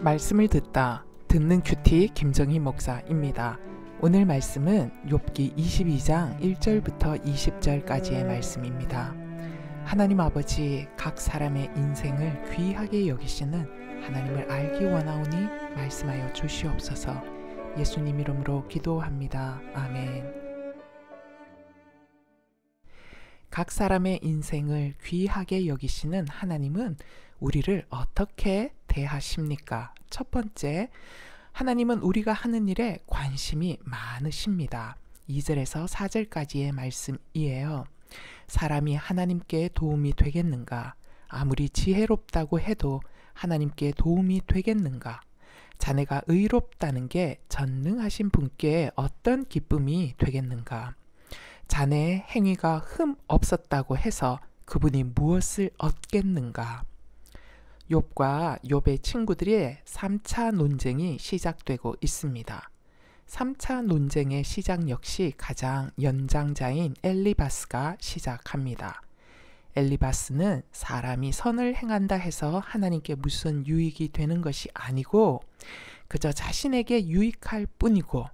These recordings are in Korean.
말씀을 듣다 듣는 큐티 김정희 목사입니다. 오늘 말씀은 욥기 22장 1절부터 20절까지의 말씀입니다. 하나님 아버지, 각 사람의 인생을 귀하게 여기시는 하나님을 알기 원하오니 말씀하여 주시옵소서. 예수님 이름으로 기도합니다. 아멘. 각 사람의 인생을 귀하게 여기시는 하나님은 우리를 어떻게 대하십니까? 첫 번째, 하나님은 우리가 하는 일에 관심이 많으십니다. 2절에서 4절까지의 말씀이에요. 사람이 하나님께 도움이 되겠는가? 아무리 지혜롭다고 해도 하나님께 도움이 되겠는가? 자네가 의롭다는 게 전능하신 분께 어떤 기쁨이 되겠는가? 자네의 행위가 흠 없었다고 해서 그분이 무엇을 얻겠는가? 욥과 욥의 친구들의 3차 논쟁이 시작되고 있습니다. 3차 논쟁의 시작 역시 가장 연장자인 엘리바스가 시작합니다. 엘리바스는 사람이 선을 행한다 해서 하나님께 무슨 유익이 되는 것이 아니고 그저 자신에게 유익할 뿐이고,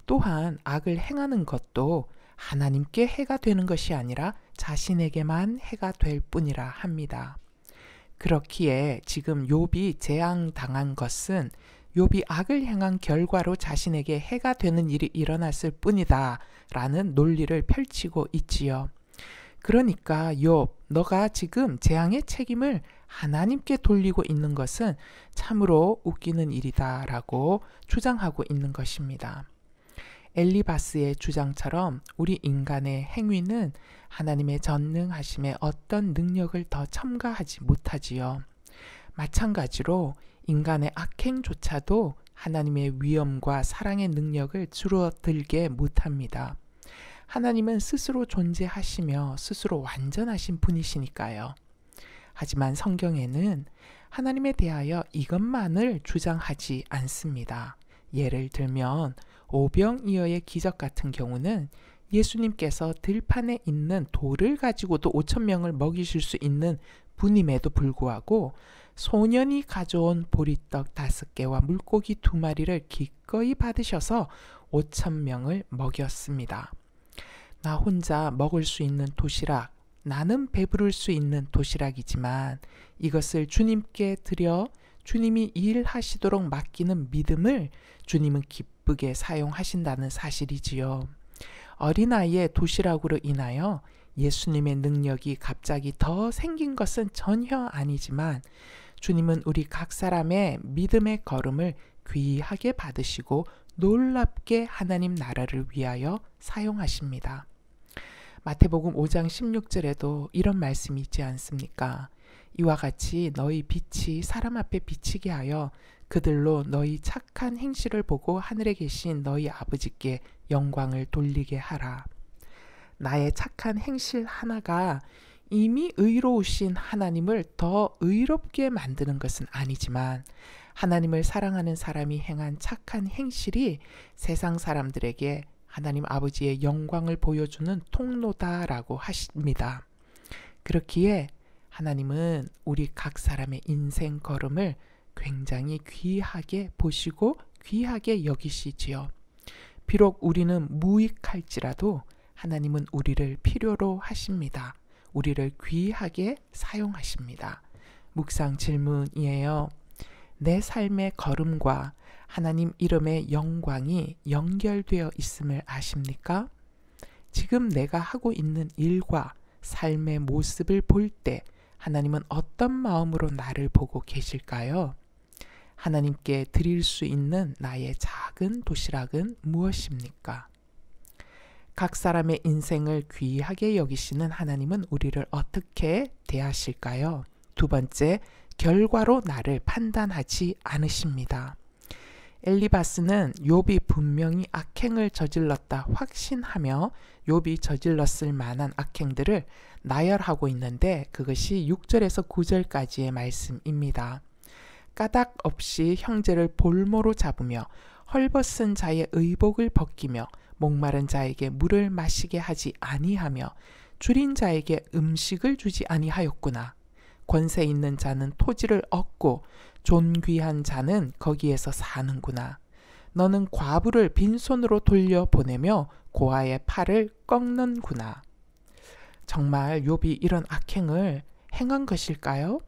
또한 악을 행하는 것도 하나님께 해가 되는 것이 아니라 자신에게만 해가 될 뿐이라 합니다. 그렇기에 지금 욥이 재앙당한 것은 욥이 악을 행한 결과로 자신에게 해가 되는 일이 일어났을 뿐이다 라는 논리를 펼치고 있지요. 그러니까 욥, 너가 지금 재앙의 책임을 하나님께 돌리고 있는 것은 참으로 웃기는 일이다 라고 주장하고 있는 것입니다. 엘리바스의 주장처럼 우리 인간의 행위는 하나님의 전능하심에 어떤 능력을 더 첨가하지 못하지요. 마찬가지로 인간의 악행조차도 하나님의 위엄과 사랑의 능력을 줄어들게 못합니다. 하나님은 스스로 존재하시며 스스로 완전하신 분이시니까요. 하지만 성경에는 하나님에 대하여 이것만을 주장하지 않습니다. 예를 들면 오병이어의 기적 같은 경우는 예수님께서 들판에 있는 돌을 가지고도 5,000명을 먹이실 수 있는 분임에도 불구하고 소년이 가져온 보리떡 5개와 물고기 2마리를 기꺼이 받으셔서 5,000명을 먹였습니다. 나 혼자 먹을 수 있는 도시락, 나는 배부를 수 있는 도시락이지만 이것을 주님께 드려 주님이 일하시도록 맡기는 믿음을 주님은 기쁘게 사용하신다는 사실이지요. 어린아이의 도시락으로 인하여 예수님의 능력이 갑자기 더 생긴 것은 전혀 아니지만 주님은 우리 각 사람의 믿음의 걸음을 귀하게 받으시고 놀랍게 하나님 나라를 위하여 사용하십니다. 마태복음 5장 16절에도 이런 말씀이 있지 않습니까? 이와 같이 너희 빛이 사람 앞에 비치게 하여 그들로 너희 착한 행실을 보고 하늘에 계신 너희 아버지께 영광을 돌리게 하라. 나의 착한 행실 하나가 이미 의로우신 하나님을 더 의롭게 만드는 것은 아니지만 하나님을 사랑하는 사람이 행한 착한 행실이 세상 사람들에게 하나님 아버지의 영광을 보여주는 통로다라고 하십니다. 그렇기에 하나님은 우리 각 사람의 인생 걸음을 굉장히 귀하게 보시고 귀하게 여기시지요. 비록 우리는 무익할지라도 하나님은 우리를 필요로 하십니다. 우리를 귀하게 사용하십니다. 묵상 질문이에요. 내 삶의 걸음과 하나님 이름의 영광이 연결되어 있음을 아십니까? 지금 내가 하고 있는 일과 삶의 모습을 볼 때 하나님은 어떤 마음으로 나를 보고 계실까요? 하나님께 드릴 수 있는 나의 작은 도시락은 무엇입니까? 각 사람의 인생을 귀하게 여기시는 하나님은 우리를 어떻게 대하실까요? 두 번째, 결과로 나를 판단하지 않으십니다. 엘리바스는 욥이 분명히 악행을 저질렀다 확신하며 욥이 저질렀을 만한 악행들을 나열하고 있는데 그것이 6절에서 9절까지의 말씀입니다. 까닭 없이 형제를 볼모로 잡으며 헐벗은 자의 의복을 벗기며 목마른 자에게 물을 마시게 하지 아니하며 줄인 자에게 음식을 주지 아니하였구나. 권세 있는 자는 토지를 얻고 존귀한 자는 거기에서 사는구나. 너는 과부를 빈손으로 돌려보내며 고아의 팔을 꺾는구나. 정말 욥이 이런 악행을 행한 것일까요?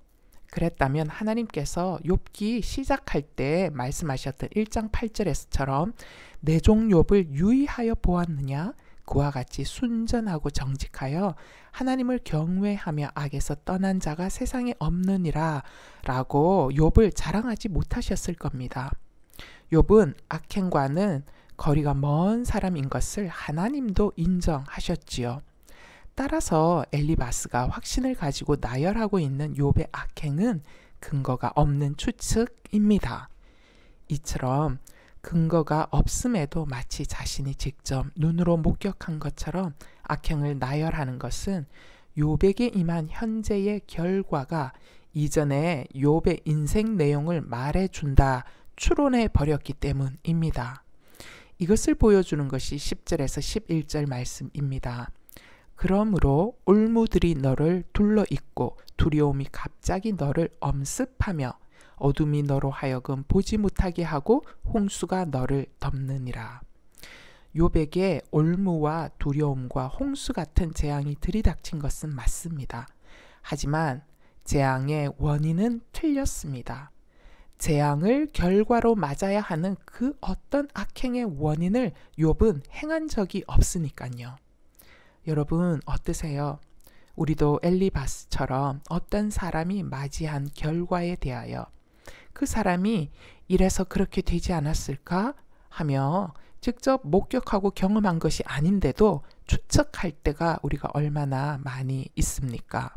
그랬다면 하나님께서 욥기 시작할 때 말씀하셨던 1장 8절에서처럼 내 종 욥을 유의하여 보았느냐? 그와 같이 순전하고 정직하여 하나님을 경외하며 악에서 떠난 자가 세상에 없느니라 라고 욥을 자랑하지 못하셨을 겁니다. 욥은 악행과는 거리가 먼 사람인 것을 하나님도 인정하셨지요. 따라서 엘리바스가 확신을 가지고 나열하고 있는 욥의 악행은 근거가 없는 추측입니다. 이처럼 근거가 없음에도 마치 자신이 직접 눈으로 목격한 것처럼 악행을 나열하는 것은 욥에게 임한 현재의 결과가 이전에 욥의 인생 내용을 말해준다 추론해 버렸기 때문입니다. 이것을 보여주는 것이 10절에서 11절 말씀입니다. 그러므로 올무들이 너를 둘러있고 두려움이 갑자기 너를 엄습하며 어둠이 너로 하여금 보지 못하게 하고 홍수가 너를 덮느니라. 욥에게 올무와 두려움과 홍수 같은 재앙이 들이닥친 것은 맞습니다. 하지만 재앙의 원인은 틀렸습니다. 재앙을 결과로 맞아야 하는 그 어떤 악행의 원인을 욥은 행한 적이 없으니까요. 여러분 어떠세요? 우리도 엘리바스처럼 어떤 사람이 맞이한 결과에 대하여 그 사람이 이래서 그렇게 되지 않았을까 하며 직접 목격하고 경험한 것이 아닌데도 추측할 때가 우리가 얼마나 많이 있습니까?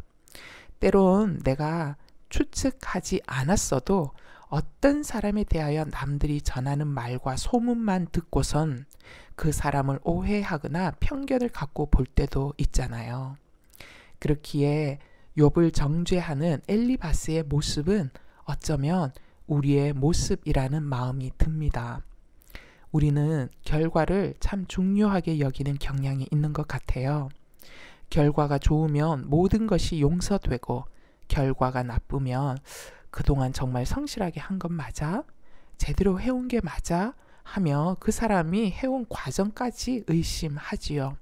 때론 내가 추측하지 않았어도 어떤 사람에 대하여 남들이 전하는 말과 소문만 듣고선 그 사람을 오해하거나 편견을 갖고 볼 때도 있잖아요. 그렇기에 욥을 정죄하는 엘리바스의 모습은 어쩌면 우리의 모습이라는 마음이 듭니다. 우리는 결과를 참 중요하게 여기는 경향이 있는 것 같아요. 결과가 좋으면 모든 것이 용서되고 결과가 나쁘면 그동안 정말 성실하게 한 건 맞아? 제대로 해온 게 맞아? 하며 그 사람이 해온 과정까지 의심하지요.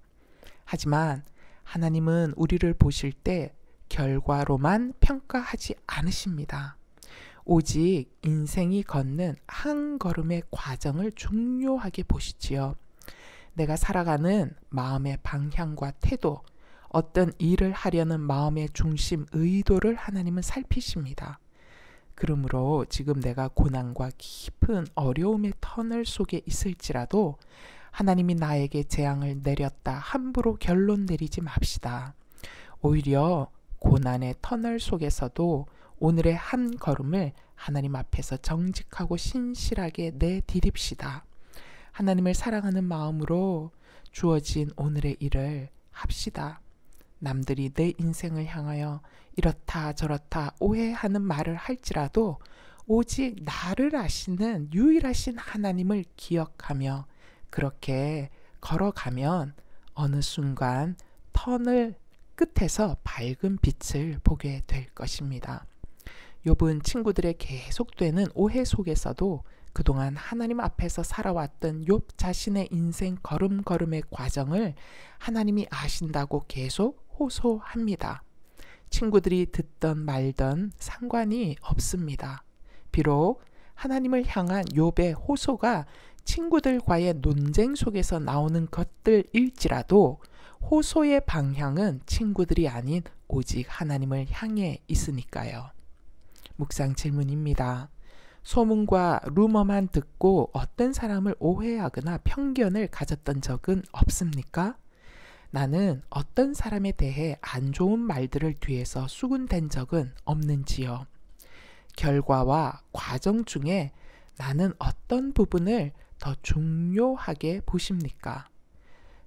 하지만 하나님은 우리를 보실 때 결과로만 평가하지 않으십니다. 오직 인생이 걷는 한 걸음의 과정을 중요하게 보시지요. 내가 살아가는 마음의 방향과 태도, 어떤 일을 하려는 마음의 중심, 의도를 하나님은 살피십니다. 그러므로 지금 내가 고난과 깊은 어려움의 터널 속에 있을지라도 하나님이 나에게 재앙을 내렸다 함부로 결론 내리지 맙시다. 오히려 고난의 터널 속에서도 오늘의 한 걸음을 하나님 앞에서 정직하고 신실하게 내디딥시다. 하나님을 사랑하는 마음으로 주어진 오늘의 일을 합시다. 남들이 내 인생을 향하여 이렇다 저렇다 오해하는 말을 할지라도 오직 나를 아시는 유일하신 하나님을 기억하며 그렇게 걸어가면 어느 순간 터널 끝에서 밝은 빛을 보게 될 것입니다. 욥은 친구들의 계속되는 오해 속에서도 그동안 하나님 앞에서 살아왔던 욥 자신의 인생 걸음걸음의 과정을 하나님이 아신다고 계속 호소합니다. 친구들이 듣던 말던 상관이 없습니다. 비록 하나님을 향한 욥의 호소가 친구들과의 논쟁 속에서 나오는 것들일지라도 호소의 방향은 친구들이 아닌 오직 하나님을 향해 있으니까요. 묵상 질문입니다. 소문과 루머만 듣고 어떤 사람을 오해하거나 편견을 가졌던 적은 없습니까? 나는 어떤 사람에 대해 안 좋은 말들을 뒤에서 수군댄 적은 없는지요? 결과와 과정 중에 나는 어떤 부분을 더 중요하게 보십니까?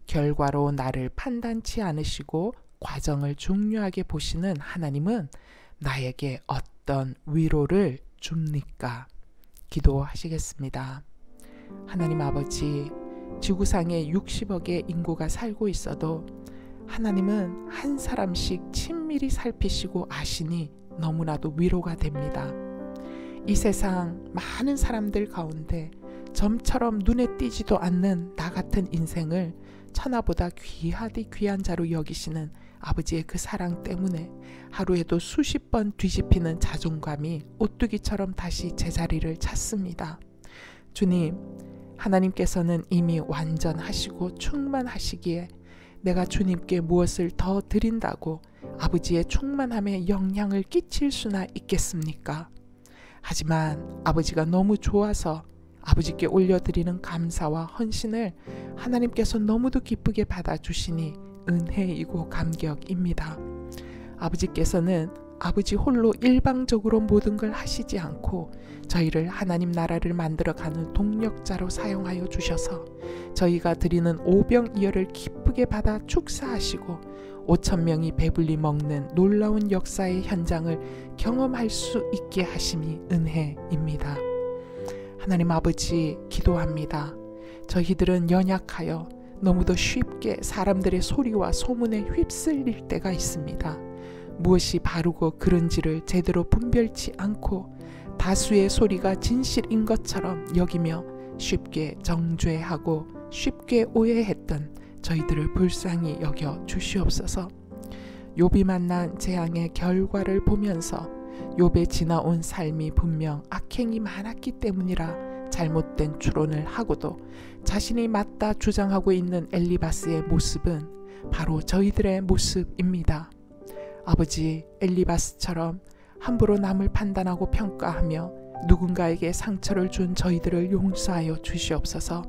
결과로 나를 판단치 않으시고 과정을 중요하게 보시는 하나님은 나에게 어떤 위로를 줍니까? 기도하시겠습니다. 하나님 아버지, 지구상에 60억의 인구가 살고 있어도 하나님은 한 사람씩 친밀히 살피시고 아시니 너무나도 위로가 됩니다. 이 세상 많은 사람들 가운데 점처럼 눈에 띄지도 않는 나 같은 인생을 천하보다 귀하디 귀한 자로 여기시는 아버지의 그 사랑 때문에 하루에도 수십 번 뒤집히는 자존감이 오뚜기처럼 다시 제자리를 찾습니다. 주님, 하나님께서는 이미 완전하시고 충만하시기에 내가 주님께 무엇을 더 드린다고 아버지의 충만함에 영향을 끼칠 수나 있겠습니까? 하지만 아버지가 너무 좋아서 아버지께 올려드리는 감사와 헌신을 하나님께서 너무도 기쁘게 받아주시니 은혜이고 감격입니다. 아버지께서는 아버지 홀로 일방적으로 모든 걸 하시지 않고 저희를 하나님 나라를 만들어가는 동력자로 사용하여 주셔서 저희가 드리는 오병이어를 기쁘게 받아 축사하시고 5,000명이 배불리 먹는 놀라운 역사의 현장을 경험할 수 있게 하심이 은혜입니다. 하나님 아버지, 기도합니다. 저희들은 연약하여 너무도 쉽게 사람들의 소리와 소문에 휩쓸릴 때가 있습니다. 무엇이 바르고 그른지를 제대로 분별치 않고 다수의 소리가 진실인 것처럼 여기며 쉽게 정죄하고 쉽게 오해했던 저희들을 불쌍히 여겨 주시옵소서. 욥이 만난 재앙의 결과를 보면서 욥의 지나온 삶이 분명 악행이 많았기 때문이라 잘못된 추론을 하고도 자신이 맞다 주장하고 있는 엘리바스의 모습은 바로 저희들의 모습입니다. 아버지, 엘리바스처럼 함부로 남을 판단하고 평가하며 누군가에게 상처를 준 저희들을 용서하여 주시옵소서.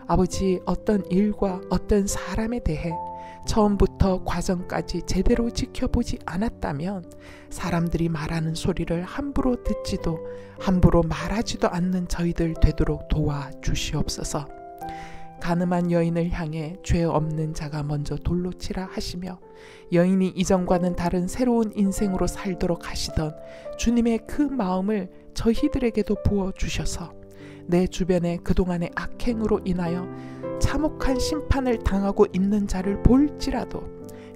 아버지, 어떤 일과 어떤 사람에 대해 처음부터 과정까지 제대로 지켜보지 않았다면 사람들이 말하는 소리를 함부로 듣지도 함부로 말하지도 않는 저희들 되도록 도와주시옵소서. 가늠한 여인을 향해 죄 없는 자가 먼저 돌로 치라 하시며 여인이 이전과는 다른 새로운 인생으로 살도록 하시던 주님의 그 마음을 저희들에게도 부어주셔서 내 주변에 그동안의 악행으로 인하여 참혹한 심판을 당하고 있는 자를 볼지라도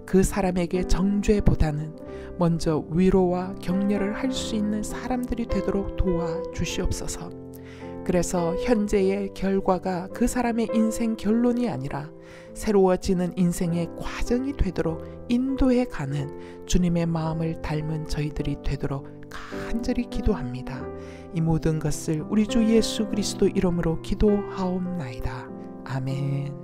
그 사람에게 정죄보다는 먼저 위로와 격려를 할 수 있는 사람들이 되도록 도와주시옵소서. 그래서 현재의 결과가 그 사람의 인생 결론이 아니라 새로워지는 인생의 과정이 되도록 인도해 가는 주님의 마음을 닮은 저희들이 되도록 간절히 기도합니다. 이 모든 것을 우리 주 예수 그리스도 이름으로 기도하옵나이다. 아멘.